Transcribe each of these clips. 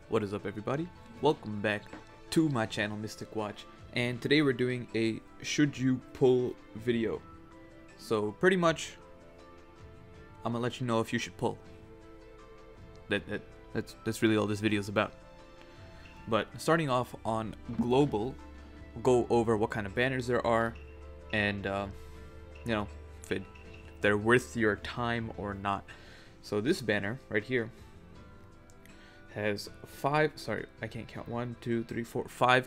What is up, everybody? Welcome back to my channel, Mystic Watch, and today we're doing a should you pull video. So pretty much I'm gonna let you know if you should pull. That's really all this video is about. But starting off on global, we'll go over what kind of banners there are and if they're worth your time or not. So this banner right here has five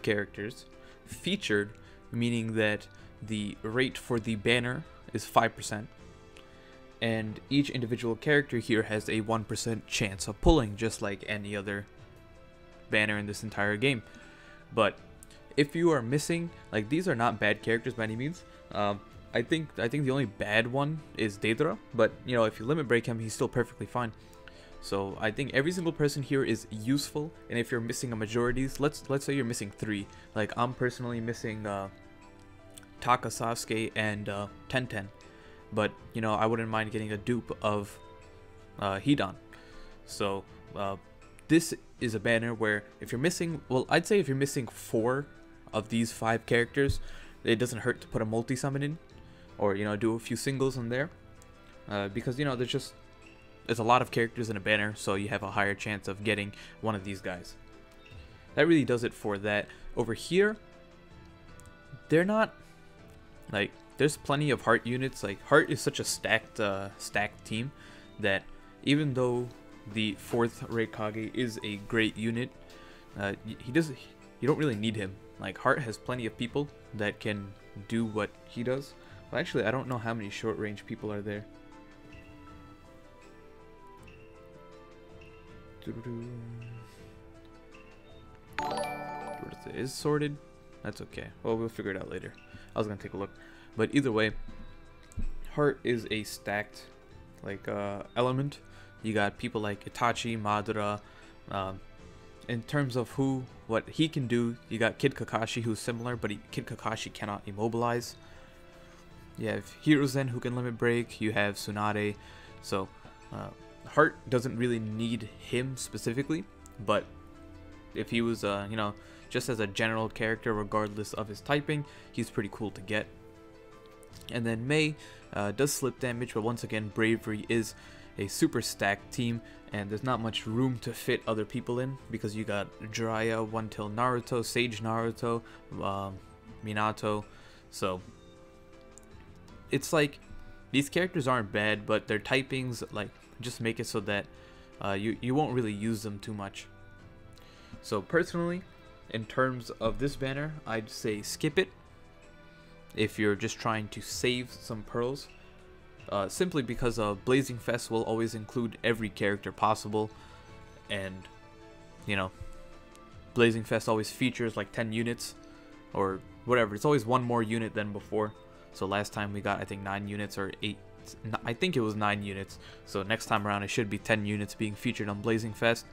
characters featured, meaning that the rate for the banner is 5%, and each individual character here has a 1% chance of pulling, just like any other banner in this entire game. But if you are missing, like, these are not bad characters by any means. I think the only bad one is Daedra, but if you limit break him, he's still perfectly fine. So I think every single person here is useful, and if you're missing a majority, let's say you're missing 3. Like, I'm personally missing Taka, Sasuke, and Tenten, but I wouldn't mind getting a dupe of Hidan. So this is a banner where if you're missing, well, I'd say if you're missing 4 of these 5 characters, it doesn't hurt to put a multi-summon in, or do a few singles in there, because there's a lot of characters in a banner, so you have a higher chance of getting one of these guys. That really does it for that. Over here, they're not, like, there's plenty of Heart units. Like, Heart is such a stacked team that even though the 4th Raikage is a great unit, you don't really need him. Like, Heart has plenty of people that can do what he does. Well, actually, I don't know how many short range people are there. It is sorted. That's okay. Well, we'll figure it out later. I was gonna take a look, but either way, Heart is a stacked element. You got people like Itachi, Madara. In terms of what he can do, you got Kid Kakashi, who's similar, but Kid Kakashi cannot immobilize. You have Hiruzen, who can limit break. You have Tsunade. So Heart doesn't really need him specifically, but if he was just as a general character, regardless of his typing, he's pretty cool to get. And then Mei does slip damage, but once again, Bravery is a super stacked team, and there's not much room to fit other people in, because you got Jiraiya, One Tail Naruto, Sage Naruto, Minato. So it's like, these characters aren't bad, but their typings just make it so that you won't really use them too much. So personally, in terms of this banner, I'd say skip it if you're just trying to save some pearls. Simply because Blazing Fest will always include every character possible, and Blazing Fest always features like 10 units or whatever. It's always one more unit than before. So last time we got, I think, 9 units or 8. I think it was 9 units. So next time around it should be 10 units being featured on Blazing Fest.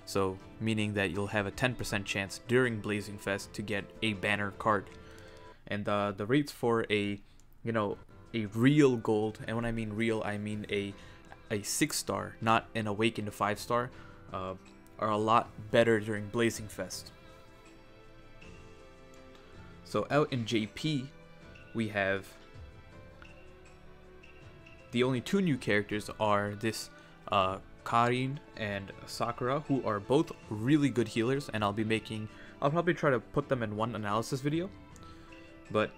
So meaning that you'll have a 10% chance during Blazing Fest to get a banner card. And the rates for a real gold, and when I mean real, I mean a 6-star, not an awakened 5-star, are a lot better during Blazing Fest. So out in JP, we have the only 2 new characters are this Karin and Sakura, who are both really good healers, and I'll probably try to put them in one analysis video. But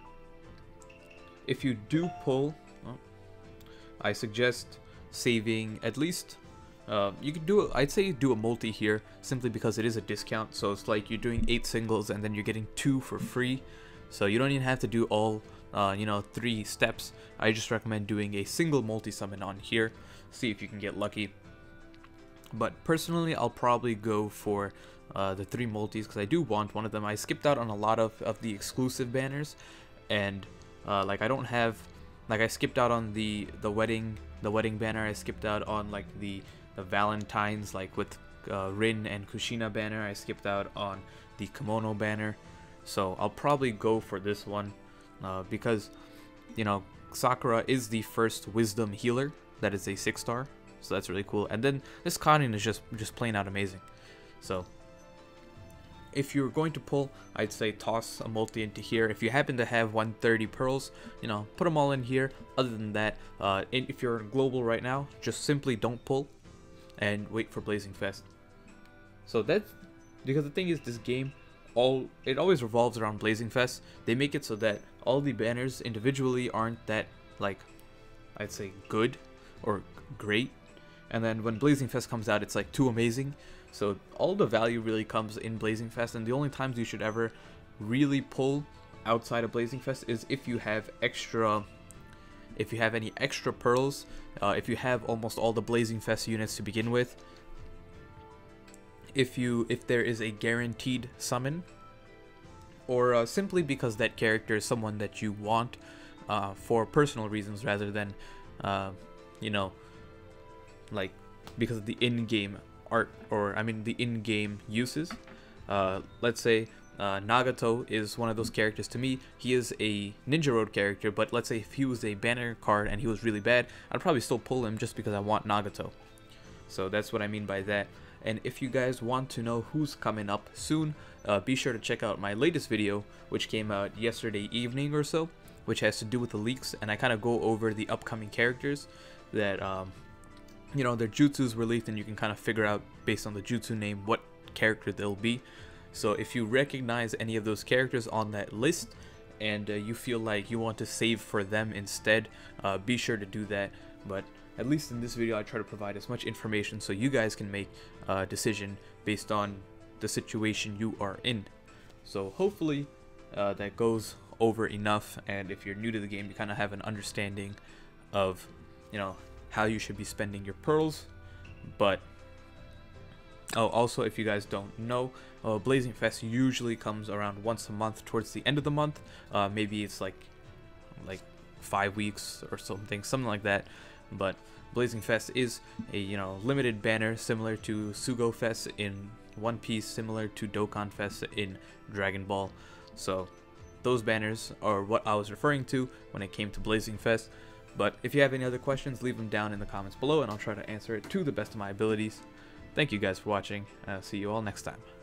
if you do pull, I suggest saving at least, you could I'd say do a multi here, simply because it is a discount. So it's like you're doing 8 singles and then you're getting 2 for free. So you don't even have to do all 3 steps. I just recommend doing a single multi-summon on here, see if you can get lucky. But personally, I'll probably go for the 3 multis, because I do want one of them. I skipped out on a lot of the exclusive banners, and I don't have, I skipped out on the wedding banner. I skipped out on the Valentine's, with Rin and Kushina banner. I skipped out on the kimono banner. So I'll probably go for this one, because Sakura is the first wisdom healer that is a 6-star, so that's really cool. And then this Konan is just plain out amazing. So if you're going to pull, I'd say toss a multi into here. If you happen to have 130 pearls, you know, put them all in here. Other than that, if you're global right now, just simply don't pull and wait for Blazing Fest. So that's because the thing is, this game, it always revolves around Blazing Fest. They make it so that all the banners individually aren't that, like, I'd say good or great, and then when Blazing Fest comes out, it's like too amazing. So all the value really comes in Blazing Fest, and the only times you should ever really pull outside of Blazing Fest is if you have any extra pearls, if you have almost all the Blazing Fest units to begin with, if there is a guaranteed summon, or simply because that character is someone that you want for personal reasons rather than you know, like because of the in-game art, or I mean the in-game uses. Let's say Nagato is one of those characters to me. He is a Ninja Road character, but let's say if he was a banner card and he was really bad, I'd probably still pull him just because I want Nagato. So that's what I mean by that. And if you guys want to know who's coming up soon, be sure to check out my latest video, which came out yesterday evening or so, which has to do with the leaks, and I kind of go over the upcoming characters that you know, their jutsus were leaked, and you can kind of figure out based on the jutsu name what character they'll be. So if you recognize any of those characters on that list and you feel like you want to save for them instead, be sure to do that. But at least in this video, I try to provide as much information so you guys can make a decision based on the situation you are in. So hopefully that goes over enough, and if you're new to the game, you kind of have an understanding of, you know, how you should be spending your pearls. But also, if you guys don't know, Blazing Fest usually comes around once a month towards the end of the month. Maybe it's like 5 weeks or something like that. But Blazing Fest is a, you know, limited banner similar to Sugo Fest in One Piece, similar to Dokkan Fest in Dragon Ball. So those banners are what I was referring to when it came to Blazing Fest. But if you have any other questions, leave them down in the comments below, and I'll try to answer it to the best of my abilities. Thank you guys for watching, and I'll see you all next time.